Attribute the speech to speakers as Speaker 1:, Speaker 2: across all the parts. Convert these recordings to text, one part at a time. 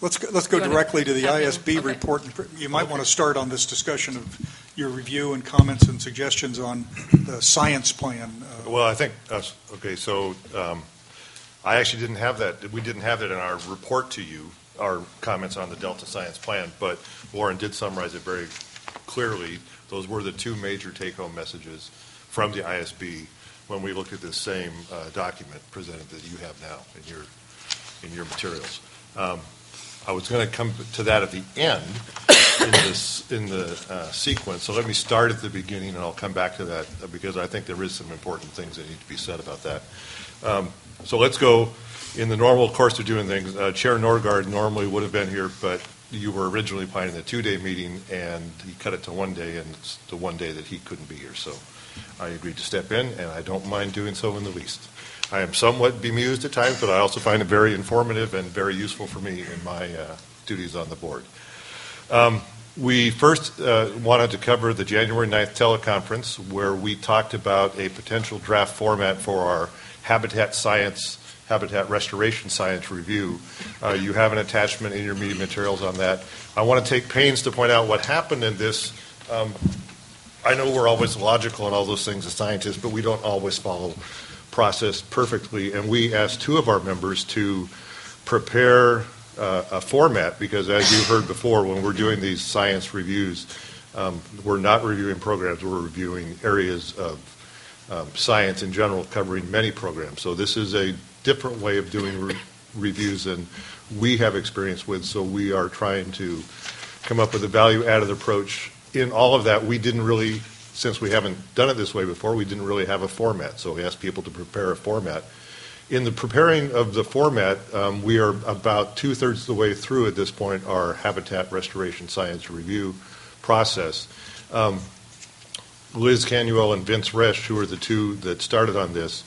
Speaker 1: Let's go directly to the ISB
Speaker 2: Okay.
Speaker 1: report. You might want to start on this discussion of your review and comments and suggestions on the science plan.
Speaker 3: Well, I think, okay, so I actually didn't have that. We didn't have that in our report to you, our comments on the Delta Science Plan, but Warren did summarize it very clearly. Those were the two major take-home messages from the ISB when we looked at this same document presented that you have now in your materials. I was going to come to that at the end in the sequence. So let me start at the beginning, and I'll come back to that because I think there is some important things that need to be said about that. So let's go in the normal course of doing things. Chair Norgard normally would have been here, but you were originally planning a 2-day meeting, and he cut it to 1 day, and it's the 1 day that he couldn't be here. So I agreed to step in, and I don't mind doing so in the least. I am somewhat bemused at times, but I also find it very informative and very useful for me in my duties on the board. We first wanted to cover the January 9th teleconference, where we talked about a potential draft format for our habitat restoration science review. You have an attachment in your meeting materials on that. I want to take pains to point out what happened in this. I know we're always logical and all those things as scientists, but we don't always follow process perfectly, and we asked 2 of our members to prepare a format because, as you heard before, when we're doing these science reviews, we're not reviewing programs, we're reviewing areas of science in general, covering many programs. So this is a different way of doing reviews than we have experience with, so we are trying to come up with a value-added approach. In all of that, we didn't really, since we haven't done it this way before, we didn't really have a format, so we asked people to prepare a format. In the preparing of the format, we are about 2/3 of the way through at this point our habitat restoration science review process. Liz Canuel and Vince Resch, who are the 2 that started on this,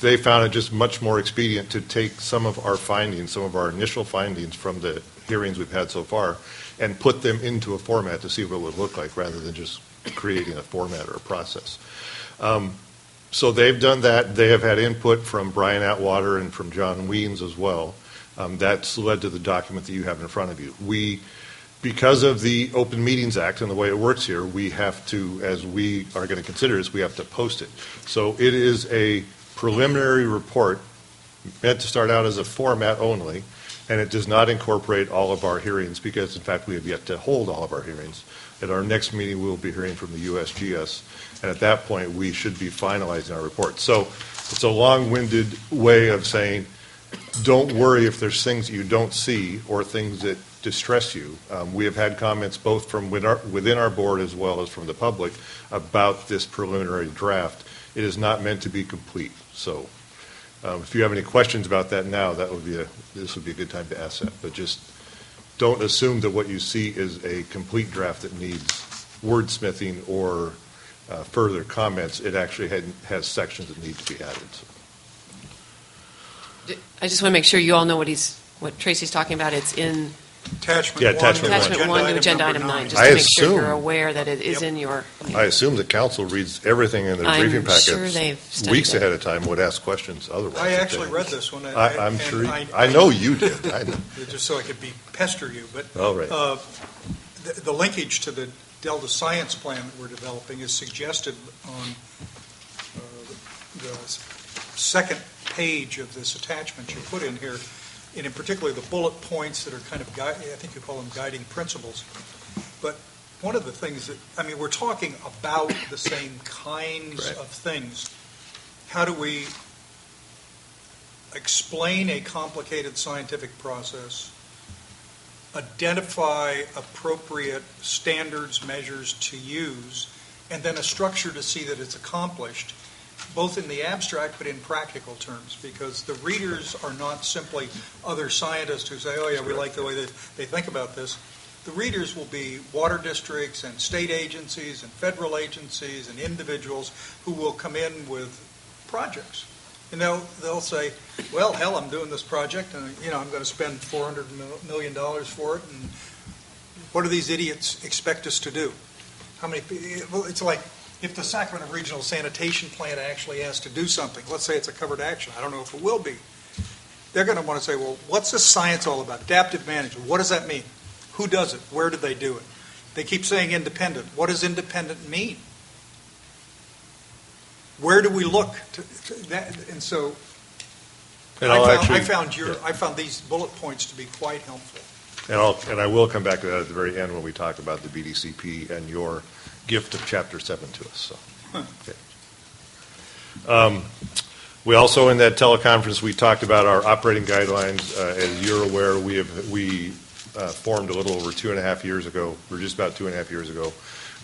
Speaker 3: they found it just much more expedient to take some of our findings, some of our initial findings from the hearings we've had so far, and put them into a format to see what it would look like rather than just creating a format or a process. So they've done that. They have had input from Brian Atwater and from John Weens as well. That's led to the document that you have in front of you. Because of the Open Meetings Act and the way it works here, we have to, as we are going to consider this, we have to post it. So it is a preliminary report meant to start out as a format only, and it does not incorporate all of our hearings because, in fact, we have yet to hold all of our hearings. At our next meeting, we will be hearing from the USGS, and at that point, we should be finalizing our report. So it's a long-winded way of saying, don't worry if there's things that you don't see or things that distress you. We have had comments both from within our board as well as from the public about this preliminary draft. It is not meant to be complete. So if you have any questions about that now, this would be a good time to ask that. But just don't assume that what you see is a complete draft that needs wordsmithing or further comments. It actually has sections that need to be added. So.
Speaker 2: I just want to make sure you all know what Tracy's talking about. It's in
Speaker 1: Attachment
Speaker 2: 1 to agenda item 9, just to make sure you're aware that it is in your...
Speaker 3: I assume the council reads everything in their briefing packets
Speaker 2: sure they've studied
Speaker 3: weeks
Speaker 2: it.
Speaker 3: ahead of time, would ask questions otherwise.
Speaker 1: I actually read this one.
Speaker 3: I'm sure. I know you did. I know.
Speaker 1: Just so I could pester you. But
Speaker 3: all right.
Speaker 1: The linkage to the Delta Science Plan that we're developing is suggested on the second page of this attachment you put in here, and in particular the bullet points that are kind of, I think you call them guiding principles. But one of the things that, we're talking about the same kinds of things. How do we explain a complicated scientific process, identify appropriate standards, measures to use, and then a structure to see that it's accomplished, both in the abstract but in practical terms, because the readers are not simply other scientists who say, oh yeah, we like the way that they think about this. The readers will be water districts and state agencies and federal agencies and individuals who will come in with projects. And they'll say, well, hell, I'm doing this project, and I'm going to spend $400 million for it, and what do these idiots expect us to do? Well, it's like if the Sacramento Regional Sanitation Plant actually has to do something, let's say it's a covered action, I don't know if it will be. they're going to want to say, well, what's this science all about? Adaptive management, what does that mean? Who does it? Where do they do it? They keep saying independent. What does independent mean? Where do we look to that? And so I found these bullet points to be quite helpful.
Speaker 3: And I will come back to that at the very end when we talk about the BDCP and your gift of Chapter 7 to us. So, okay. We also, in that teleconference, we talked about our operating guidelines. As you're aware, we formed a little over 2.5 years ago, or just about 2.5 years ago.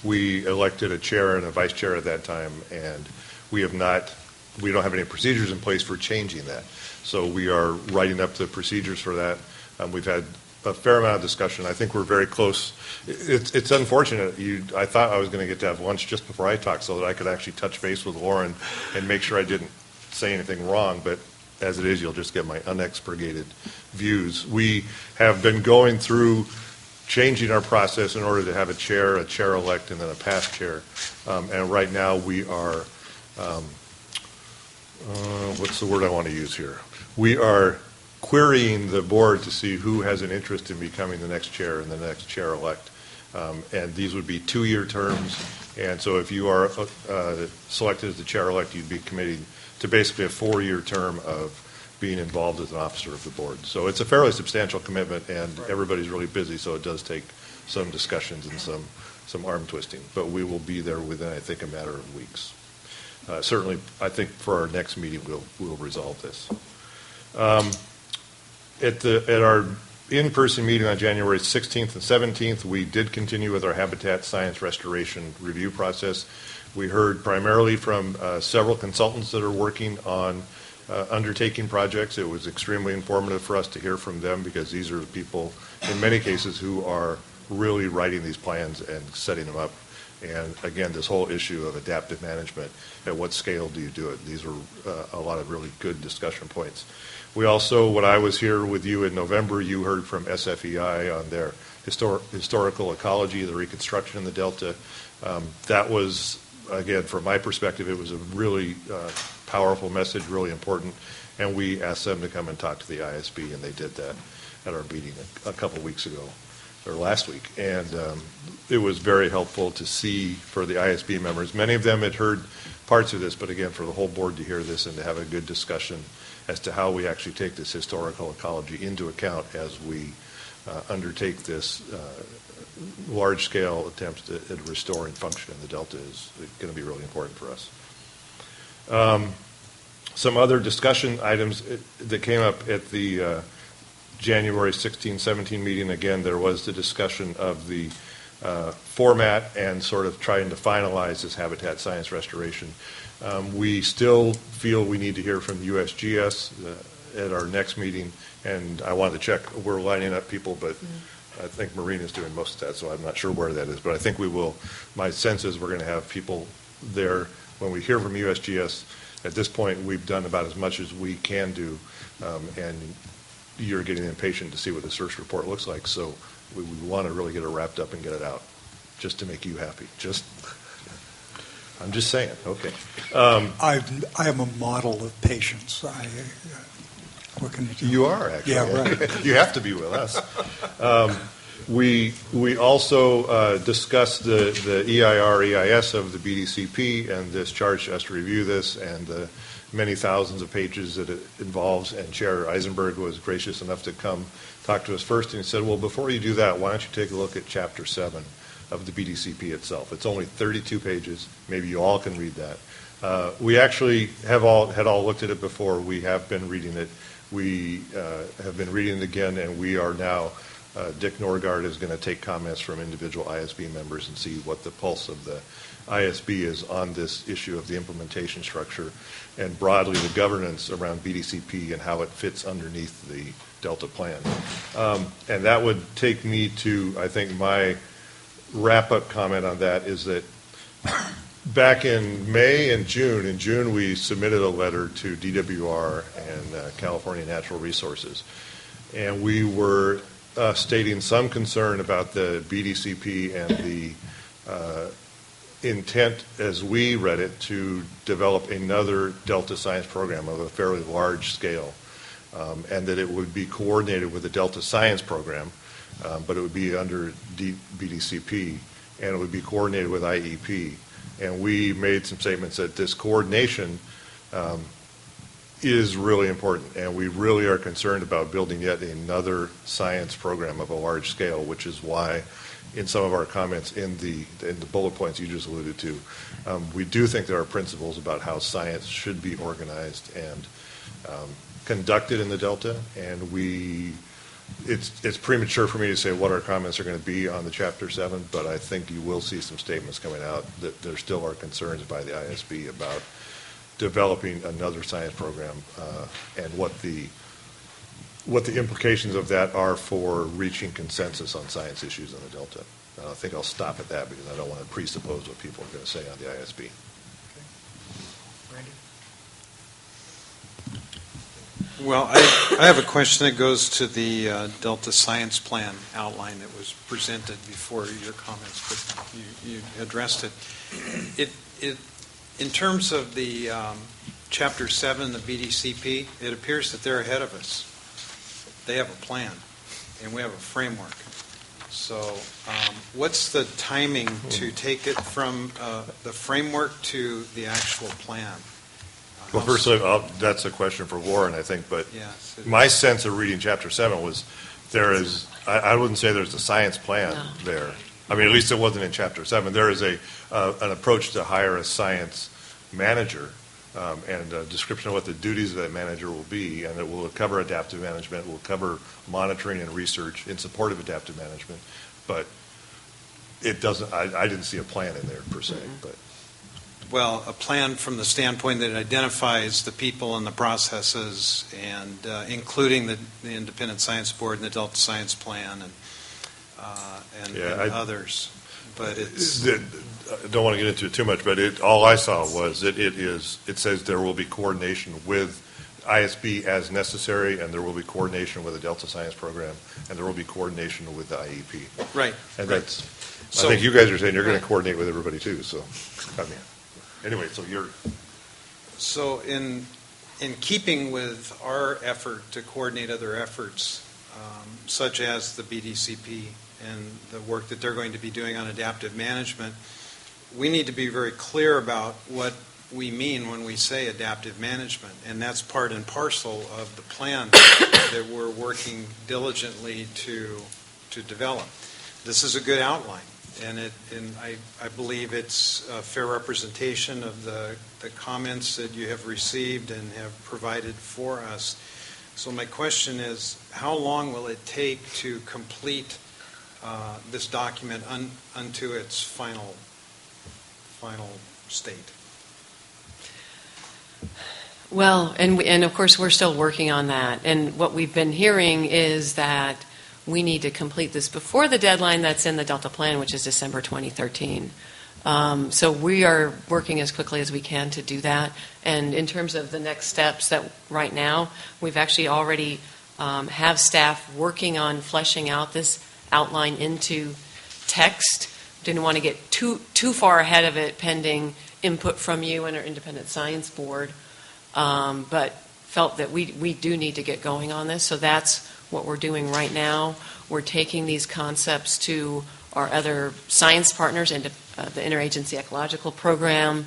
Speaker 3: We elected a chair and a vice chair at that time, and we don't have any procedures in place for changing that. So we are writing up the procedures for that. We've had a fair amount of discussion. I think we're very close. It's unfortunate. I thought I was going to get to have lunch just before I talked so that I could actually touch base with Lauren and make sure I didn't say anything wrong, but as it is, you'll just get my unexpurgated views. We have been going through changing our process in order to have a chair-elect, and then a past chair. And right now we are, what's the word I want to use here? We are querying the board to see who has an interest in becoming the next chair and the next chair-elect. And these would be 2-year terms. And so if you are selected as the chair-elect, you'd be committed to basically a 4-year term of being involved as an officer of the board. So it's a fairly substantial commitment, and everybody's really busy, so it does take some discussions and some arm twisting. But we will be there within, I think, a matter of weeks. Certainly, I think for our next meeting, we'll resolve this. At our in-person meeting on January 16th and 17th, we did continue with our habitat science restoration review process. We heard primarily from several consultants that are working on undertaking projects. It was extremely informative for us to hear from them, because these are the people, in many cases, who are really writing these plans and setting them up. And again, this whole issue of adaptive management, at what scale do you do it? These were a lot of really good discussion points. We also, when I was here with you in November, you heard from SFEI on their historical ecology, the reconstruction in the Delta. That was, again, from my perspective, it was a really powerful message, really important, and we asked them to come and talk to the ISB, and they did that at our meeting a couple weeks ago, or last week. And it was very helpful to see for the ISB members. Many of them had heard parts of this, but again, for the whole board to hear this and to have a good discussion as to how we actually take this historical ecology into account as we undertake this large-scale attempt at restoring function in the Delta is going to be really important for us. Some other discussion items that came up at the January 16-17 meeting. Again, there was the discussion of the format and sort of trying to finalize this habitat science restoration. We still feel we need to hear from USGS at our next meeting, and I wanted to check. We're lining up people, but I think Marina's doing most of that, so I'm not sure where that is. But I think we will. My sense is we're going to have people there when we hear from USGS. At this point, we've done about as much as we can do, and you're getting impatient to see what the search report looks like, so we want to really get it wrapped up and get it out, just to make you happy. I'm just saying. Okay.
Speaker 4: I am a model of patience. What can you do?
Speaker 3: You are, actually.
Speaker 4: Yeah, right.
Speaker 3: You have to be with us. We also discussed the EIR, EIS of the BDCP, and this charge us to review this, and the many thousands of pages that it involves. And Chair Eisenberg was gracious enough to come talk to us first, and he said, well, before you do that, why don't you take a look at Chapter 7 of the BDCP itself. It's only 32 pages. Maybe you all can read that. We actually had all looked at it before. We have been reading it. We have been reading it again, and we are now, Dick Norgard is going to take comments from individual ISB members and see what the pulse of the ISB is on this issue of the implementation structure and broadly the governance around BDCP and how it fits underneath the Delta plan. And that would take me to, I think, my wrap-up comment on that is that back in May and June, in June we submitted a letter to DWR and California Natural Resources, and we were stating some concern about the BDCP and the intent, as we read it, to develop another Delta science program of a fairly large scale. and that it would be coordinated with the Delta Science Program, but it would be under BDCP, and it would be coordinated with IEP. And we made some statements that this coordination is really important, and we really are concerned about building yet another science program of a large scale, which is why in some of our comments in the bullet points you just alluded to, we do think there are principles about how science should be organized and conducted in the Delta, and it's premature for me to say what our comments are going to be on the Chapter 7, but I think you will see some statements coming out that there still are concerns by the ISB about developing another science program and what the implications of that are for reaching consensus on science issues in the Delta. I think I'll stop at that because I don't want to presuppose what people are going to say on the ISB.
Speaker 1: Randy?
Speaker 5: Well, I have a question that goes to the Delta Science Plan outline that was presented before your comments, but you addressed it. In terms of the Chapter 7, the BDCP, it appears that they're ahead of us. They have a plan, and we have a framework. So what's the timing to take it from the framework to the actual plan?
Speaker 3: Well, first, that's a question for Warren, I think, but
Speaker 5: yes,
Speaker 3: my sense of reading Chapter 7 was I wouldn't say there's a science plan there. I mean, at least it wasn't in Chapter 7. There is an approach to hire a science manager and a description of what the duties of that manager will be, and it will cover adaptive management, it will cover monitoring and research in support of adaptive management, but it doesn't, I didn't see a plan in there per se. But
Speaker 5: well, a plan from the standpoint that it identifies the people and the processes, and including the Independent Science Board and the Delta Science Plan and others. But it's
Speaker 3: I don't want to get into it too much, but all I saw was that it says there will be coordination with ISB as necessary, and there will be coordination with the Delta Science Program, and there will be coordination with the IEP.
Speaker 5: Right.
Speaker 3: And
Speaker 5: right.
Speaker 3: I think you guys are saying you're going to coordinate with everybody too. So, I mean, anyway,
Speaker 5: So in keeping with our effort to coordinate other efforts, such as the BDCP and the work that they're going to be doing on adaptive management, we need to be very clear about what we mean when we say adaptive management, and that's part and parcel of the plan that we're working diligently to develop. This is a good outline, and I believe it's a fair representation of the comments that you have received and have provided for us. So my question is, how long will it take to complete this document unto its final state?
Speaker 2: Well, and of course, we're still working on that. And what we've been hearing is that we need to complete this before the deadline that's in the Delta Plan, which is December 2013. So we are working as quickly as we can to do that. And in terms of the next steps, that right now, we've actually already have staff working on fleshing out this outline into text. Didn't want to get too far ahead of it pending input from you and our Independent Science Board, but felt that we do need to get going on this. So that's what we're doing right now. We're taking these concepts to our other science partners into the Interagency Ecological Program,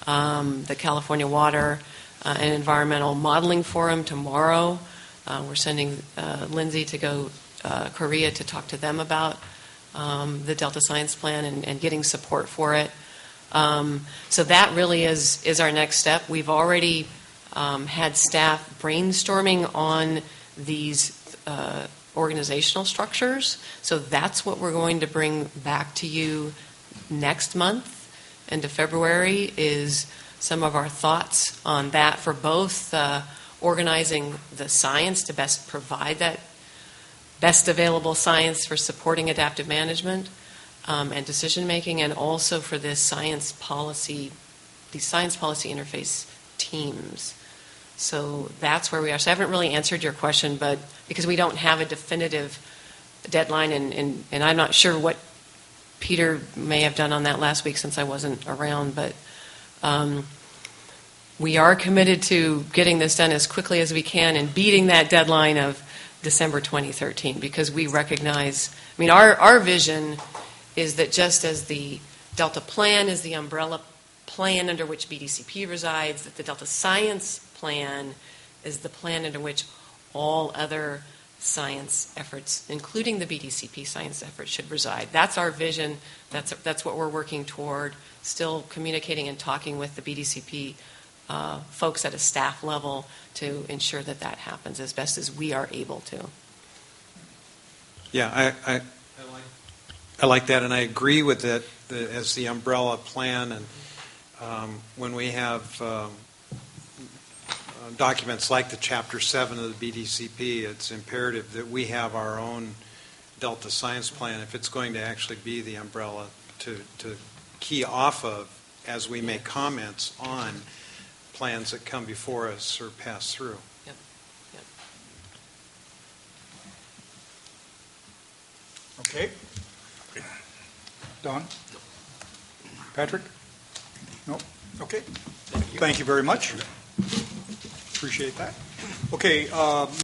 Speaker 2: the California Water and Environmental Modeling Forum tomorrow. We're sending Lindsay to go Korea to talk to them about the Delta Science Plan and getting support for it. So that really is our next step. We've already had staff brainstorming on these organizational structures. So that's what we're going to bring back to you next month into February, is some of our thoughts on that for both organizing the science to best provide that best available science for supporting adaptive management and decision making, and also for these science policy interface teams. So that's where we are. So I haven't really answered your question, but because we don't have a definitive deadline, and I'm not sure what Peter may have done on that last week since I wasn't around, but we are committed to getting this done as quickly as we can and beating that deadline of December 2013, because we recognize, I mean, our vision is that just as the Delta Plan is the umbrella plan under which BDCP resides, that the Delta Science Plan is the plan under which all other science efforts, including the BDCP science efforts, should reside. That's our vision. That's what we're working toward, still communicating and talking with the BDCP folks at a staff level to ensure that that happens as best as we are able to.
Speaker 5: Yeah, I like that, and I agree with it as the umbrella plan. And when we have documents like the Chapter 7 of the BDCP, it's imperative that we have our own Delta Science Plan if it's going to actually be the umbrella to key off of as we make comments on plans that come before us or pass through.
Speaker 2: Yep. Yep.
Speaker 1: Okay. Don? Patrick? No? Okay. Thank you very much. Appreciate that. Okay.